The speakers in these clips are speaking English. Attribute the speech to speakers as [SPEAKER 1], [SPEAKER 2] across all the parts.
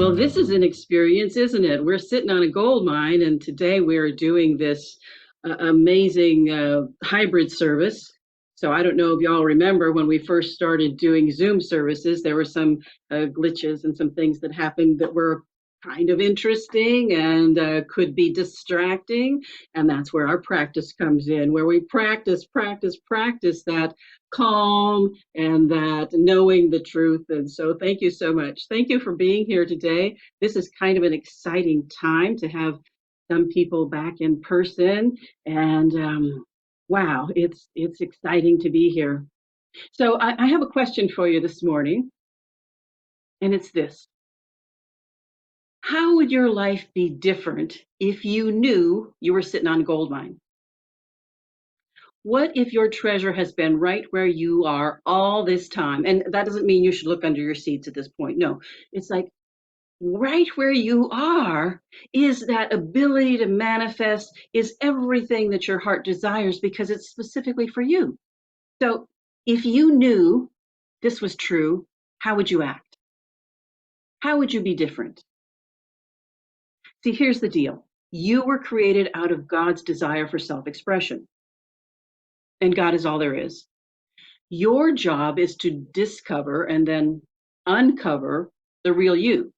[SPEAKER 1] Well, this is an experience, isn't it? We're sitting on a gold mine, and today we're doing this amazing hybrid service. So I don't know if y'all remember when we first started doing Zoom services, there were some glitches and some things that happened that were kind of interesting and could be distracting. And that's where our practice comes in, where we practice that calm and that knowing the truth. And so thank you so much. Thank you for being here today. This is kind of an exciting time to have some people back in person. And wow, it's exciting to be here. So I have a question for you this morning, and it's this. How would your life be different if you knew you were sitting on a gold mine? What if your treasure has been right where you are all this time? And that doesn't mean you should look under your seats at this point. No, it's like right where you are is that ability to manifest, is everything that your heart desires because it's specifically for you. So if you knew this was true, how would you act? How would you be different? See, here's the deal. You were created out of God's desire for self expression, and God is all there is. Your job is to discover and then uncover the real you,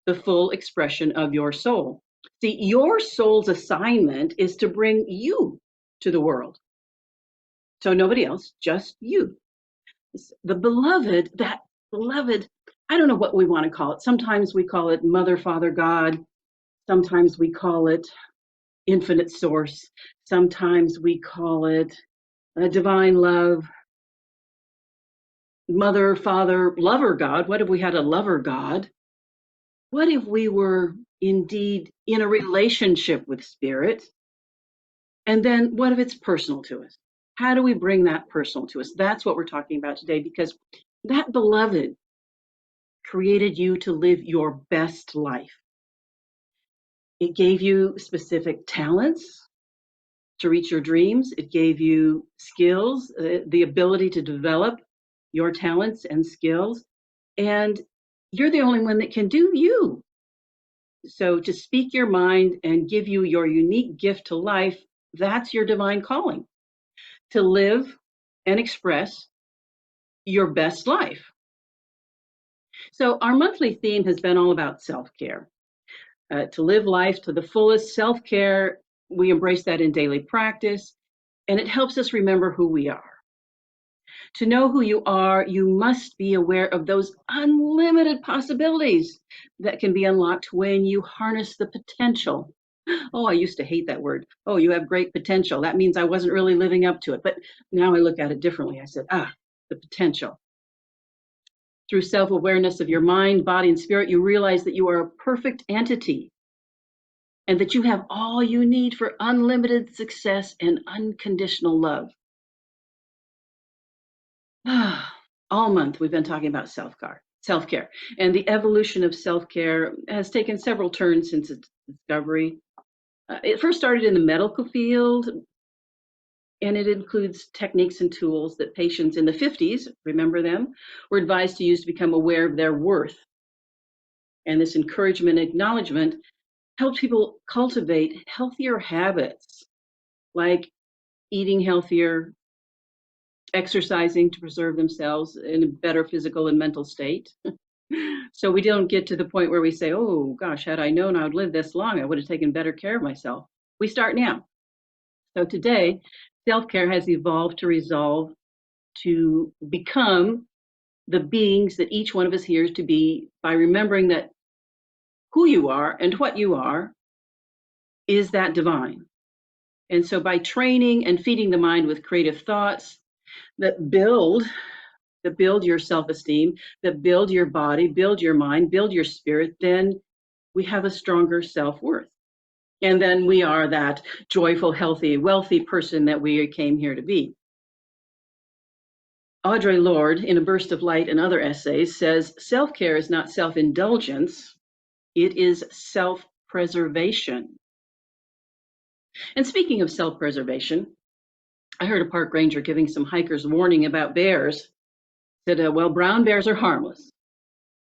[SPEAKER 1] the full expression of your soul. See, your soul's assignment is to bring you to the world. So nobody else, just you. The beloved, that beloved, I don't know what we want to call it. Sometimes we call it Mother, Father, God. Sometimes we call it infinite source. Sometimes we call it a divine love. Mother, Father, lover God. What if we had a lover God? What if we were indeed in a relationship with Spirit? And then what if it's personal to us? How do we bring that personal to us? That's what we're talking about today, because that beloved created you to live your best life. It gave you specific talents to reach your dreams. It gave you skills, the ability to develop your talents and skills. And you're the only one that can do you. So to speak your mind and give you your unique gift to life, that's your divine calling, to live and express your best life. So our monthly theme has been all about self-care. To live life to the fullest, self-care, we embrace that in daily practice, and it helps us remember who we are. To know who you are, you must be aware of those unlimited possibilities that can be unlocked when you harness the potential. Oh, I used to hate that word. Oh, you have great potential. That means I wasn't really living up to it. But now I look at it differently. I said, the potential. Through self-awareness of your mind, body, and spirit, you realize that you are a perfect entity and that you have all you need for unlimited success and unconditional love. All month, we've been talking about self-care. And the evolution of self-care has taken several turns since its discovery. It first started in the medical field, and it includes techniques and tools that patients in the 50s, remember them, were advised to use to become aware of their worth. And this encouragement and acknowledgement helped people cultivate healthier habits, like eating healthier, exercising to preserve themselves in a better physical and mental state. So we don't get to the point where we say, oh gosh, had I known I would live this long, I would have taken better care of myself. We start now. So today, self-care has evolved to resolve to become the beings that each one of us here is to be by remembering that who you are and what you are is that divine. And so by training and feeding the mind with creative thoughts that build your self-esteem, that build your body, build your mind, build your spirit, then we have a stronger self-worth. And then we are that joyful, healthy, wealthy person that we came here to be. Audre Lorde, in A Burst of Light and other essays, says self-care is not self-indulgence, it is self-preservation. And speaking of self-preservation, I heard a park ranger giving some hikers warning about bears. Said, well, brown bears are harmless.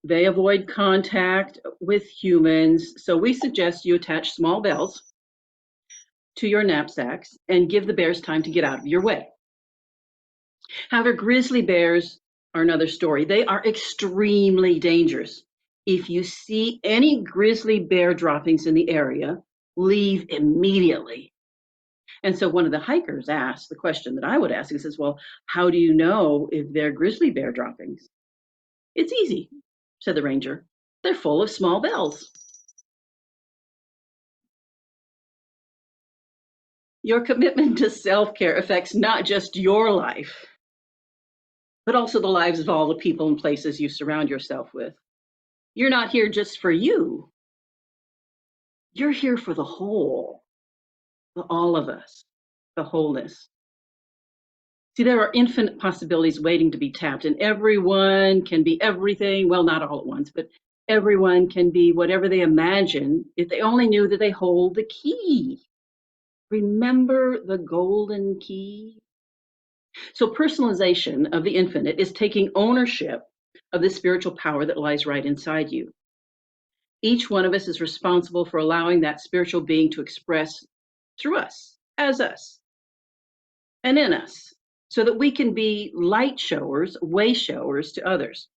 [SPEAKER 1] They avoid contact with humans. So we suggest you attach small bells to your knapsacks and give the bears time to get out of your way. However, grizzly bears are another story. They are extremely dangerous. If you see any grizzly bear droppings in the area, leave immediately. And so one of the hikers asked the question that I would ask. He says, well, how do you know if they're grizzly bear droppings? It's easy, said the ranger. They're full of small bells. Your commitment to self care affects not just your life, but also the lives of all the people and places you surround yourself with. You're not here just for you, you're here for the whole, the all of us, the wholeness. See, there are infinite possibilities waiting to be tapped, and everyone can be everything. Well, not all at once, but everyone can be whatever they imagine if they only knew that they hold the key. Remember the golden key? So, personalization of the infinite is taking ownership of the spiritual power that lies right inside you. Each one of us is responsible for allowing that spiritual being to express through us, as us, and in us, so that we can be light showers, way showers to others.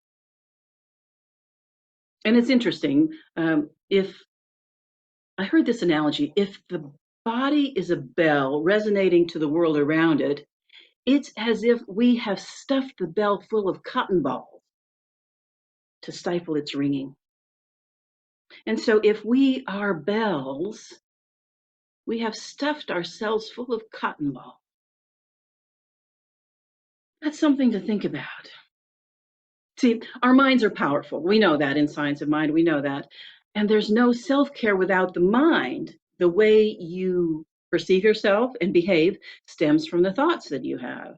[SPEAKER 1] And it's interesting. If I heard this analogy, if the body is a bell resonating to the world around it, it's as if we have stuffed the bell full of cotton balls to stifle its ringing. And so, if we are bells, we have stuffed ourselves full of cotton balls. That's something to think about. See, our minds are powerful. We know that in Science of Mind, we know that. And there's no self care without the mind. The way you perceive yourself and behave stems from the thoughts that you have.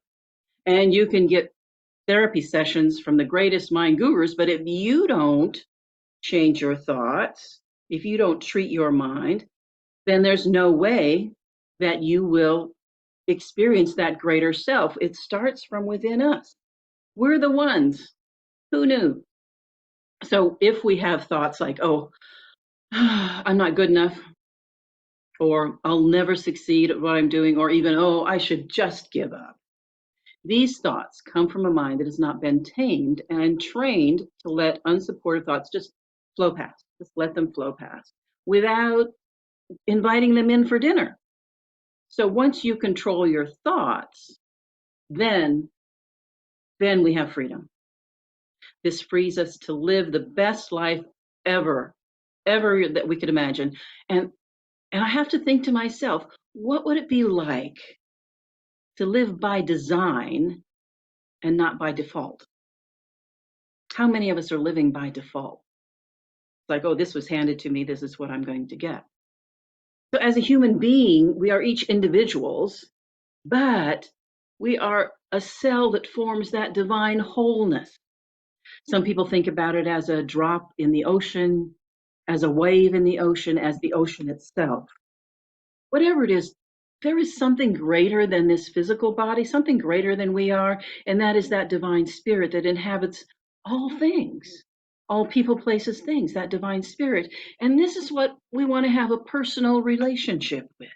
[SPEAKER 1] And you can get therapy sessions from the greatest mind gurus, but if you don't change your thoughts, if you don't treat your mind, then there's no way that you will experience that greater self. It starts from within us. We're the ones. Who knew? So if we have thoughts like, oh, I'm not good enough, or I'll never succeed at what I'm doing, or even, oh, I should just give up. These thoughts come from a mind that has not been tamed and trained to let unsupportive thoughts just flow past, just let them flow past without inviting them in for dinner. So once you control your thoughts, then we have freedom. This frees us to live the best life ever, ever that we could imagine. And I have to think to myself, what would it be like to live by design and not by default? How many of us are living by default? It's like, oh, this was handed to me, this is what I'm going to get. So as a human being, we are each individuals, but we are a cell that forms that divine wholeness. Some people think about it as a drop in the ocean, as a wave in the ocean, as the ocean itself. Whatever it is, there is something greater than this physical body, something greater than we are, and that is that divine spirit that inhabits all things, all people, places, things, that divine spirit. And this is what we want to have a personal relationship with.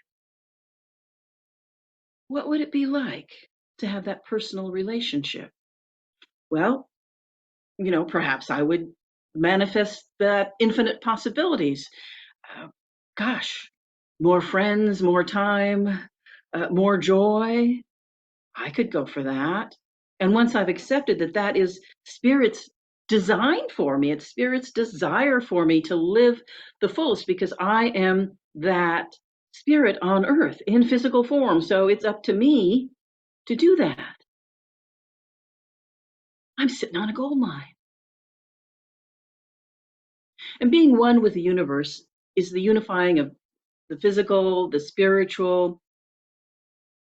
[SPEAKER 1] What would it be like to have that personal relationship? Well, perhaps I would manifest that infinite possibilities. Uh, Gosh, more friends, more time, more joy. I could go for that. And once I've accepted that that is Spirit's design for me, it's Spirit's desire for me to live the fullest because I am that Spirit on earth in physical form. So it's up to me to do that. I'm sitting on a gold mine. And being one with the universe is the unifying of the physical, the spiritual,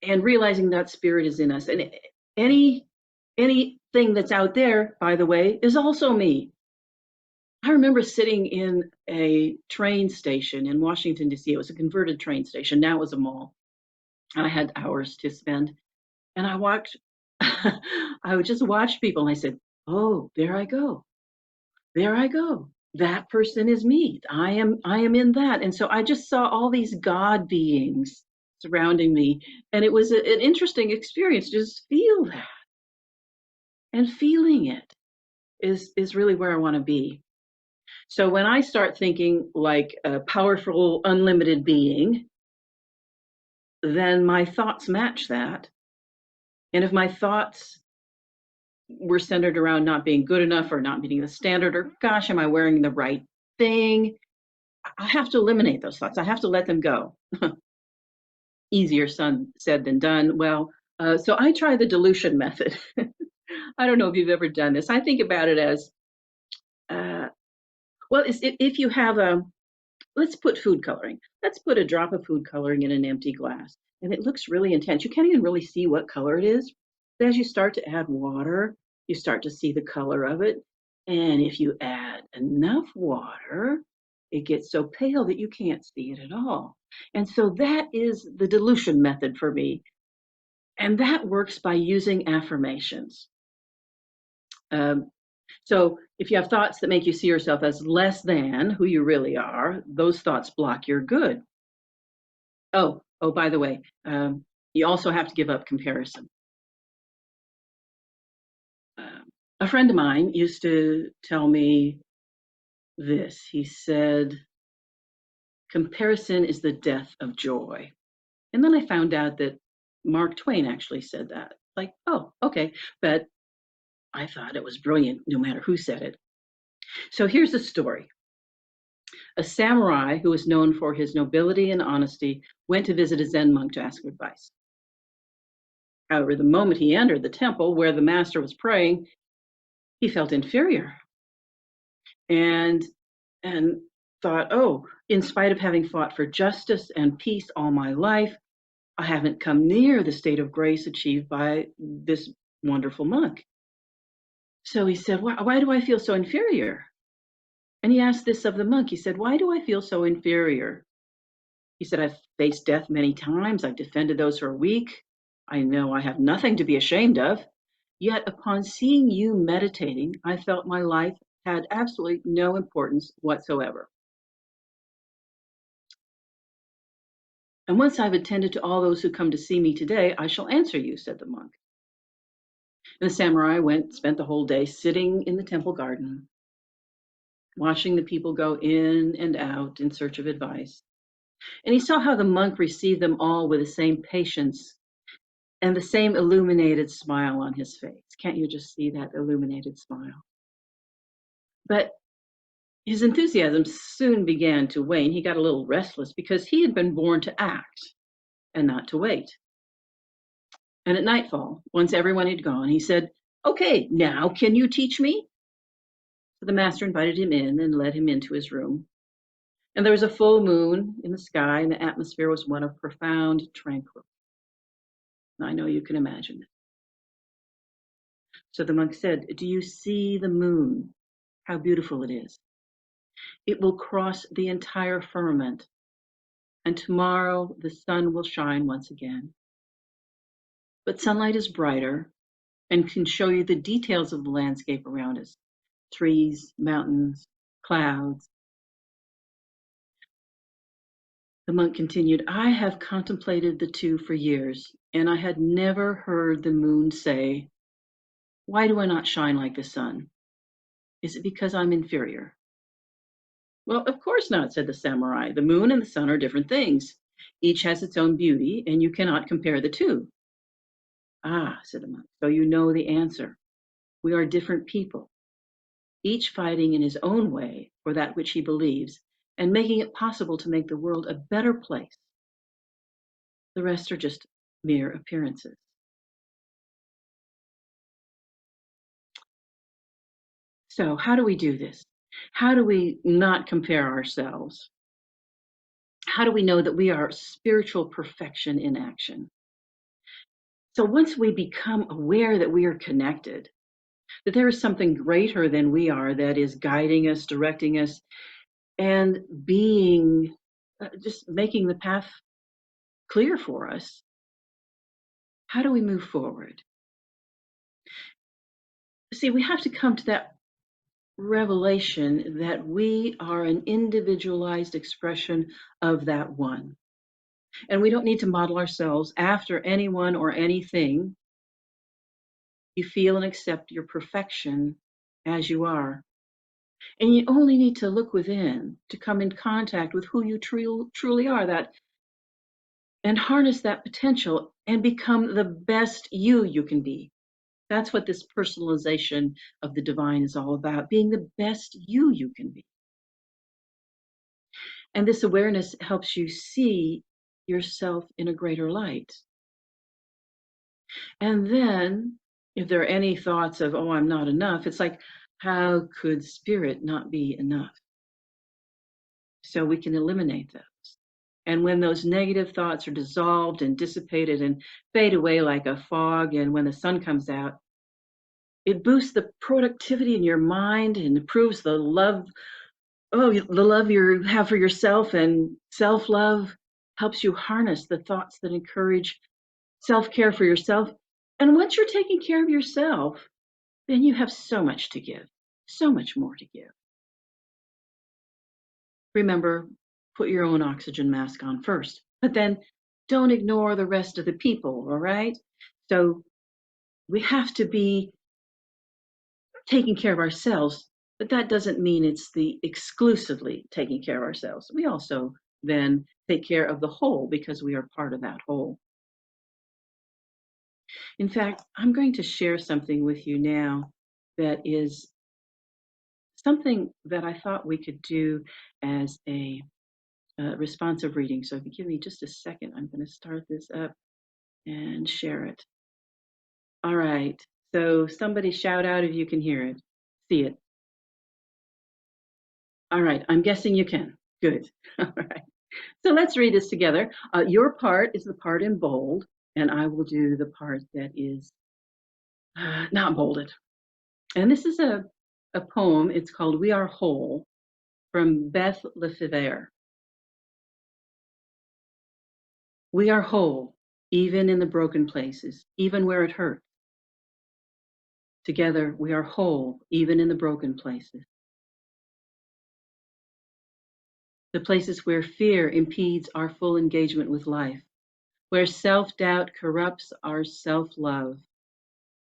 [SPEAKER 1] and realizing that spirit is in us. And any anything that's out there, by the way, is also me. I remember sitting in a train station in Washington, D.C. It was a converted train station. Now it was a mall. I had hours to spend. And I watched, I would just watch people and I said, oh, there I go. there I go. That person is me. I am in that. And so I just saw all these God beings surrounding me. And it was an interesting experience. Just feel that. And feeling it is really where I want to be. So when I start thinking like a powerful, unlimited being, then my thoughts match that. And if my thoughts were centered around not being good enough or not meeting the standard, or gosh, am I wearing the right thing? I have to eliminate those thoughts. I have to let them go. Easier said than done. Well, so I try the dilution method. I don't know if you've ever done this. I think about it as uh, well, if you have a, let's put food coloring. Let's put a drop of food coloring in an empty glass. And it looks really intense. You can't even really see what color it is. But as you start to add water, you start to see the color of it. And if you add enough water, it gets so pale that you can't see it at all. And so that is the dilution method for me. And that works by using affirmations. Um, so if you have thoughts that make you see yourself as less than who you really are, those thoughts block your good. Oh, by the way, you also have to give up comparison. A friend of mine used to tell me this. He said, comparison is the death of joy. And then I found out that Mark Twain actually said that. Like, oh, okay. But I thought it was brilliant no matter who said it. So here's the story. A samurai who was known for his nobility and honesty went to visit a Zen monk to ask advice. However, the moment he entered the temple where the master was praying, he felt inferior and and thought, oh, in spite of having fought for justice and peace all my life, I haven't come near the state of grace achieved by this wonderful monk. So he said, why do I feel so inferior? And he asked this of the monk. He said, why do I feel so inferior? He said, I've faced death many times. I've defended those who are weak. I know I have nothing to be ashamed of. Yet upon seeing you meditating, I felt my life had absolutely no importance whatsoever. And once I've attended to all those who come to see me today, I shall answer you, said the monk. And the samurai spent the whole day sitting in the temple garden, watching the people go in and out in search of advice. And he saw how the monk received them all with the same patience and the same illuminated smile on his face. Can't you just see that illuminated smile? But his enthusiasm soon began to wane. He got a little restless because he had been born to act and not to wait. And at nightfall, once everyone had gone, he said, okay, now can you teach me? So the master invited him in and led him into his room. And there was a full moon in the sky, and the atmosphere was one of profound tranquility. I know you can imagine it. So the monk said, do you see the moon? How beautiful it is. It will cross the entire firmament, and tomorrow the sun will shine once again. But sunlight is brighter and can show you the details of the landscape around us, trees, mountains, clouds. The monk continued, I have contemplated the two for years, and I had never heard the moon say, why do I not shine like the sun? Is it because I'm inferior? Well, of course not, said the samurai. The moon and the sun are different things. Each has its own beauty, and you cannot compare the two. Ah, said the monk, so you know the answer. We are different people, each fighting in his own way for that which he believes, and making it possible to make the world a better place. The rest are just mere appearances. So, how do we do this? How do we not compare ourselves? How do we know that we are spiritual perfection in action? So, once we become aware that we are connected, that there is something greater than we are that is guiding us, directing us, and being just making the path clear for us, how do we move forward? See, we have to come to that revelation that we are an individualized expression of that one. And we don't need to model ourselves after anyone or anything. You feel and accept your perfection as you are. And you only need to look within to come in contact with who you truly are, that and harness that potential and become the best you can be. That's what this personalization of the divine is all about, being the best you can be. And this awareness helps you see yourself in a greater light. And then, if there are any thoughts of, oh, I'm not enough, it's like, how could spirit not be enough? So we can eliminate those. And when those negative thoughts are dissolved and dissipated and fade away like a fog, and when the sun comes out, it boosts the productivity in your mind and improves the love. Oh, the love you have for yourself, and self love helps you harness the thoughts that encourage self care for yourself. And once you're taking care of yourself, then you have so much to give, so much more to give. Remember, put your own oxygen mask on first, but then don't ignore the rest of the people, all right? So we have to be taking care of ourselves, but that doesn't mean it's the exclusively taking care of ourselves. We also then take care of the whole because we are part of that whole. In fact, I'm going to share something with you now that is something that I thought we could do as a responsive reading. So if you give me just a second, I'm going to start this up and share it. All right. So somebody shout out if you can hear it, see it. All right. I'm guessing you can. Good. All right. So let's read this together. Your part is the part in bold, and I will do the part that is not bolded. And this is a poem. It's called We Are Whole from Beth Lefevre. We are whole, even in the broken places, even where it hurts. Together, we are whole, even in the broken places. The places where fear impedes our full engagement with life, where self-doubt corrupts our self-love,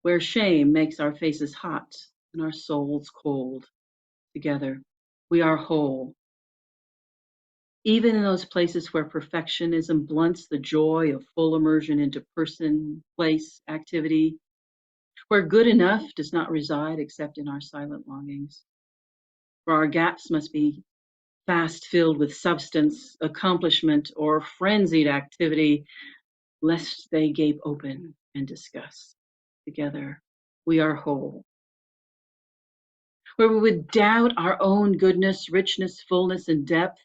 [SPEAKER 1] where shame makes our faces hot and our souls cold. Together, we are whole. Even in those places where perfectionism blunts the joy of full immersion into person, place, activity, where good enough does not reside except in our silent longings, where our gaps must be fast filled with substance, accomplishment, or frenzied activity, lest they gape open and discuss. Together, we are whole. Where we would doubt our own goodness, richness, fullness, and depth,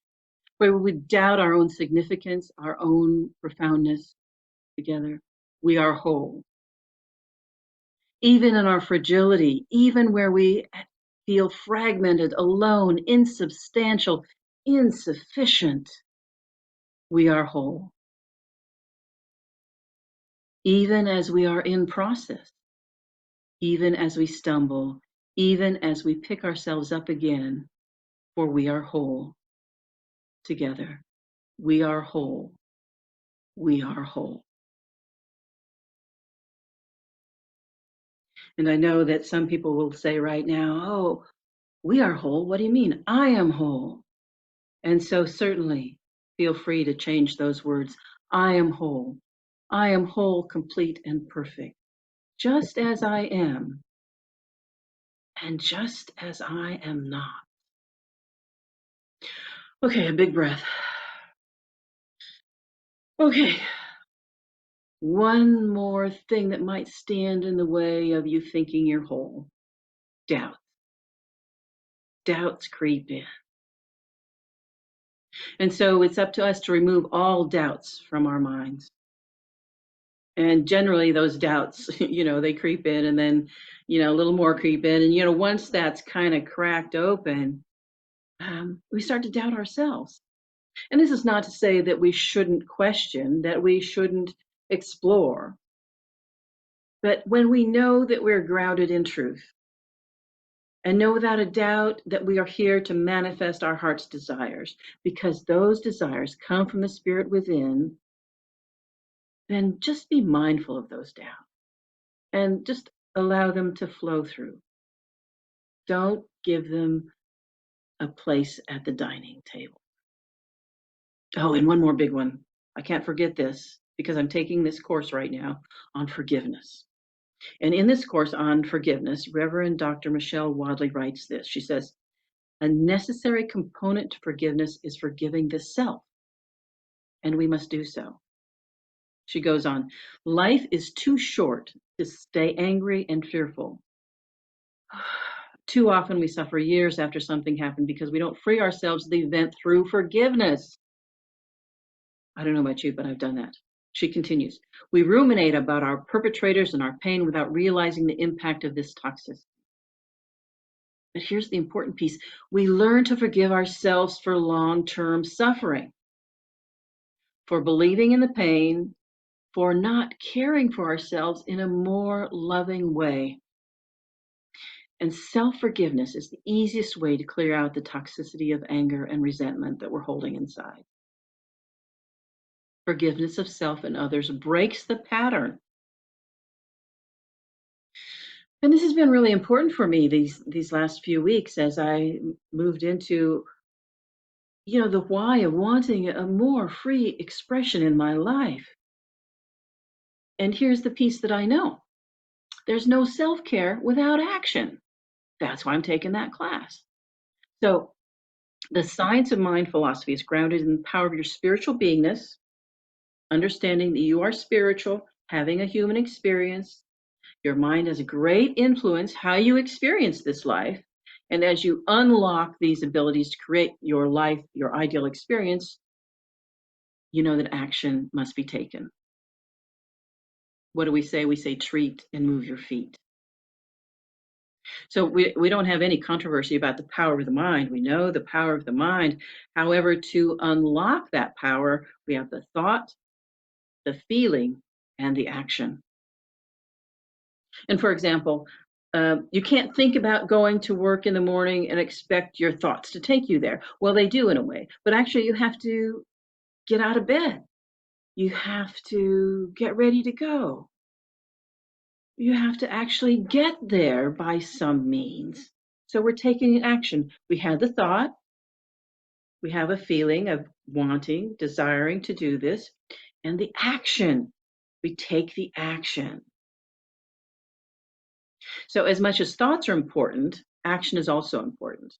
[SPEAKER 1] where we would doubt our own significance, our own profoundness. Together, we are whole. Even in our fragility, even where we feel fragmented, alone, insubstantial, insufficient, we are whole. Even as we are in process, even as we stumble, even as we pick ourselves up again, for we are whole. Together, we are whole. We are whole. And I know that some people will say right now, oh, we are whole. What do you mean? I am whole. And so certainly feel free to change those words. I am whole. I am whole, complete, and perfect, just as I am, and just as I am not. Okay, a big breath. Okay, one more thing that might stand in the way of you thinking you're whole. Doubt. Doubts creep in. And so it's up to us to remove all doubts from our minds. And generally those doubts, they creep in, and then, a little more creep in. And, once that's kind of cracked open, we start to doubt ourselves. And this is not to say that we shouldn't question, that we shouldn't explore. But when we know that we're grounded in truth, And know without a doubt that we are here to manifest our heart's desires, because those desires come from the spirit within. Then just be mindful of those doubts and just allow them to flow through. Don't give them a place at the dining table. Oh, and one more big one. I can't forget this because I'm taking this course right now on forgiveness. And in this course on forgiveness, Reverend Dr. Michelle Wadley writes this. She says, a necessary component to forgiveness is forgiving the self, and we must do so. She goes on, life is too short to stay angry and fearful. Too often we suffer years after something happened because we don't free ourselves of the event through forgiveness. I don't know about you, but I've done that. She continues, we ruminate about our perpetrators and our pain without realizing the impact of this toxicity. But here's the important piece. We learn to forgive ourselves for long-term suffering, for believing in the pain, for not caring for ourselves in a more loving way. And self-forgiveness is the easiest way to clear out the toxicity of anger and resentment that we're holding inside. Forgiveness of self and others breaks the pattern. And this has been really important for me these last few weeks as I moved into, the why of wanting a more free expression in my life. And here's the piece that I know. There's no self-care without action. That's why I'm taking that class. So the science of mind philosophy is grounded in the power of your spiritual beingness, understanding that you are spiritual, having a human experience. Your mind has a great influence how you experience this life. And as you unlock these abilities to create your life, your ideal experience, you know that action must be taken. What do we say? We say treat and move your feet. So we don't have any controversy about the power of the mind. We know the power of the mind. However, to unlock that power, we have the thought, the feeling, and the action. And for example, you can't think about going to work in the morning and expect your thoughts to take you there. Well, they do in a way, but actually you have to get out of bed. You have to get ready to go. You have to actually get there by some means. So we're taking action. We had the thought, we have a feeling of wanting, desiring to do this, and the action. We take the action. So as much as thoughts are important, action is also important.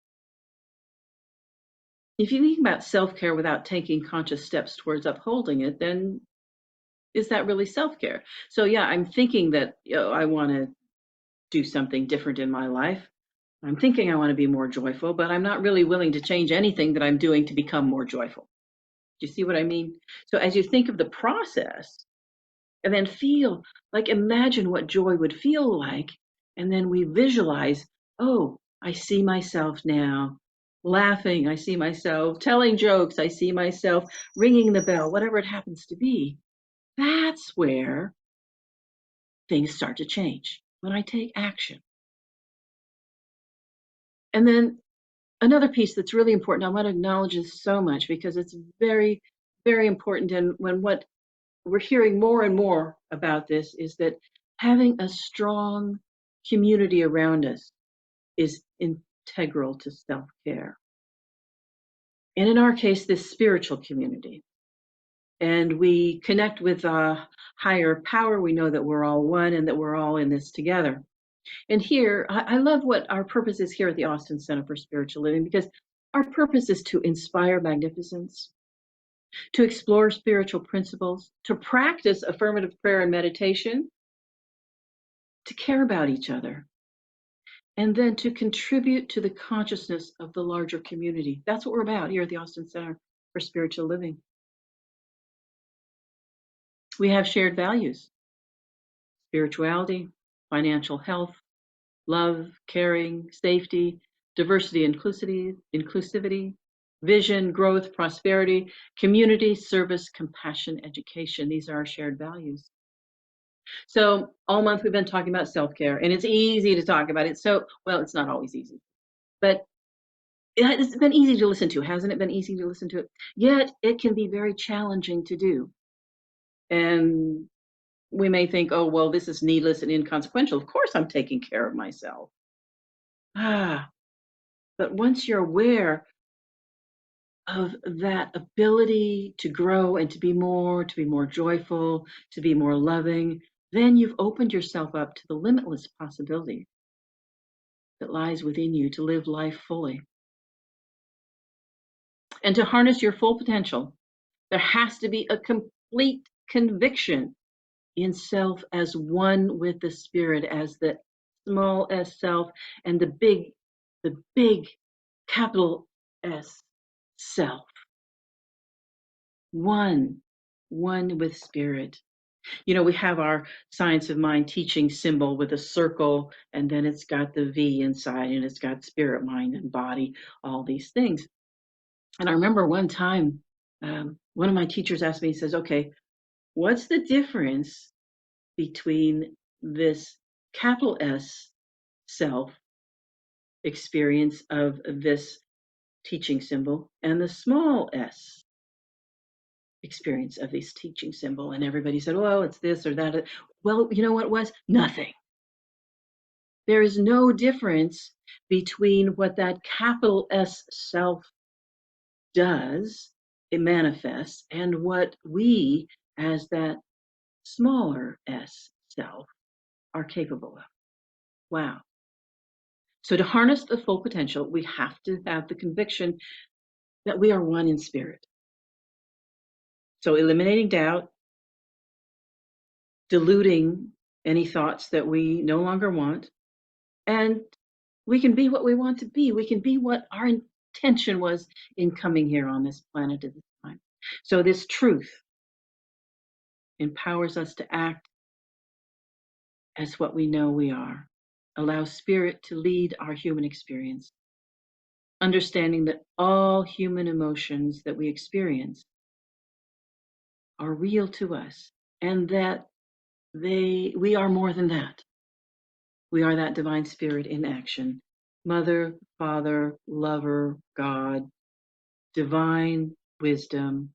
[SPEAKER 1] If you think about self-care without taking conscious steps towards upholding it, then is that really self-care? So yeah, I'm thinking that I want to do something different in my life. I'm thinking I want to be more joyful, but I'm not really willing to change anything that I'm doing to become more joyful. Do you see what I mean? So as you think of the process and then imagine what joy would feel like, and then we visualize, oh, I see myself now laughing. I see myself telling jokes. I see myself ringing the bell, whatever it happens to be. That's where things start to change when I take action. And then another piece that's really important, I want to acknowledge this so much because it's very, very important. And when what we're hearing more and more about this is that having a strong community around us is integral to self-care. And in our case, this spiritual community. And we connect with a higher power. We know that we're all one and that we're all in this together. And here, I love what our purpose is here at the Austin Center for Spiritual Living, because our purpose is to inspire magnificence, to explore spiritual principles, to practice affirmative prayer and meditation, to care about each other, and then to contribute to the consciousness of the larger community. That's what we're about here at the Austin Center for Spiritual Living. We have shared values: spirituality, financial health, love, caring, safety, diversity, inclusivity, vision, growth, prosperity, community, service, compassion, education. These are our shared values. So all month we've been talking about self-care, and it's easy to talk about it. So, well, it's not always easy, but it's been easy to listen to. Hasn't it been easy to listen to it? Yet it can be very challenging to do. And we may think, oh, well, this is needless and inconsequential. Of course, I'm taking care of myself. Ah, but once you're aware of that ability to grow and to be more joyful, to be more loving, then you've opened yourself up to the limitless possibility that lies within you to live life fully and to harness your full potential. There has to be a complete conviction in self as one with the spirit, as the small s self and the big capital S self. One, one with spirit. You know, we have our science of mind teaching symbol with a circle, and then it's got the V inside, and it's got spirit, mind, and body, all these things. And I remember one time, one of my teachers asked me, he says, okay, what's the difference between this capital S self experience of this teaching symbol and the small s experience of this teaching symbol? And everybody said, well, it's this or that. Well, you know what it was? Nothing. There is no difference between what that capital S self does, it manifests, and what we as that smaller s self are capable of. Wow. So to harness the full potential, we have to have the conviction that we are one in spirit. So eliminating doubt, diluting any thoughts that we no longer want, and we can be what we want to be. We can be what our intention was in coming here on this planet at this time. So this truth empowers us to act as what we know we are. Allow spirit to lead our human experience, understanding that all human emotions that we experience are real to us and that we are more than that. We are that divine spirit in action. Mother, Father, Lover, God, divine wisdom,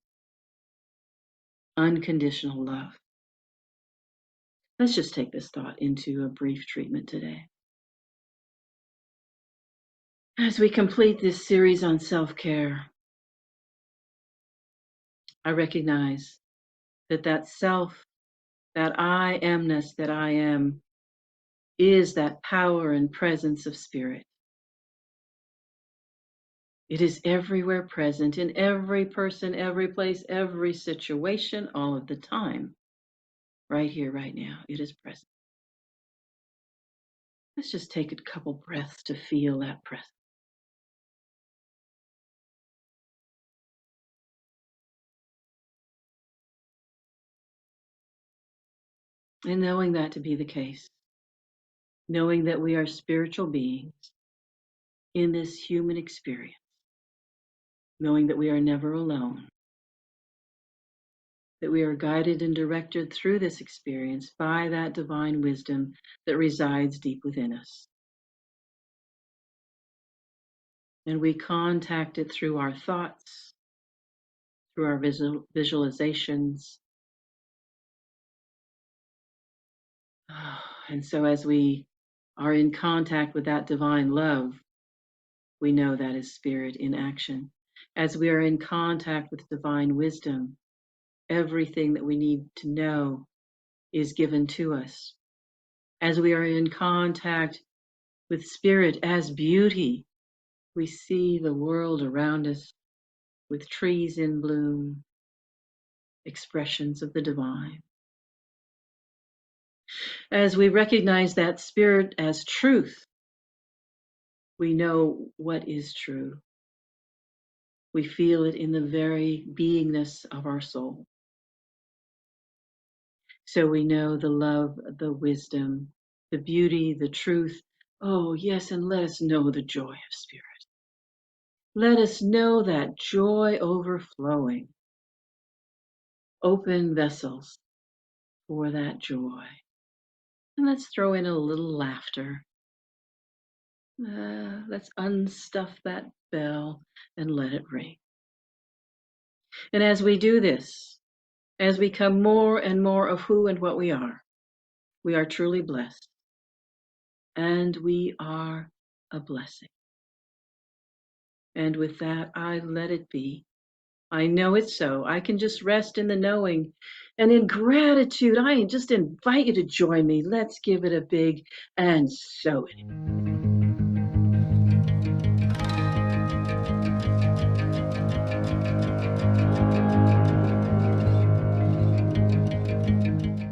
[SPEAKER 1] unconditional love. Let's just take this thought into a brief treatment today. As we complete this series on self-care, I recognize that that self, that I amness that I am, is that power and presence of spirit. It is everywhere present in every person, every place, every situation, all of the time. Right here, right now, it is present. Let's just take a couple breaths to feel that presence. And knowing that to be the case, knowing that we are spiritual beings in this human experience, knowing that we are never alone, that we are guided and directed through this experience by that divine wisdom that resides deep within us. And we contact it through our thoughts, through our visualizations. And so as we are in contact with that divine love, we know that is spirit in action. As we are in contact with divine wisdom, everything that we need to know is given to us. As we are in contact with spirit as beauty, we see the world around us with trees in bloom, expressions of the divine. As we recognize that spirit as truth, we know what is true. We feel it in the very beingness of our soul. So we know the love, the wisdom, the beauty, the truth. Oh, yes, and let us know the joy of spirit. Let us know that joy overflowing. Open vessels for that joy. And let's throw in a little laughter. Let's unstuff that bell and let it ring. And as we do this, as we become more and more of who and what we are truly blessed. And we are a blessing. And with that, I let it be. I know it's so. I can just rest in the knowing. And in gratitude, I just invite you to join me. Let's give it a big and so it is.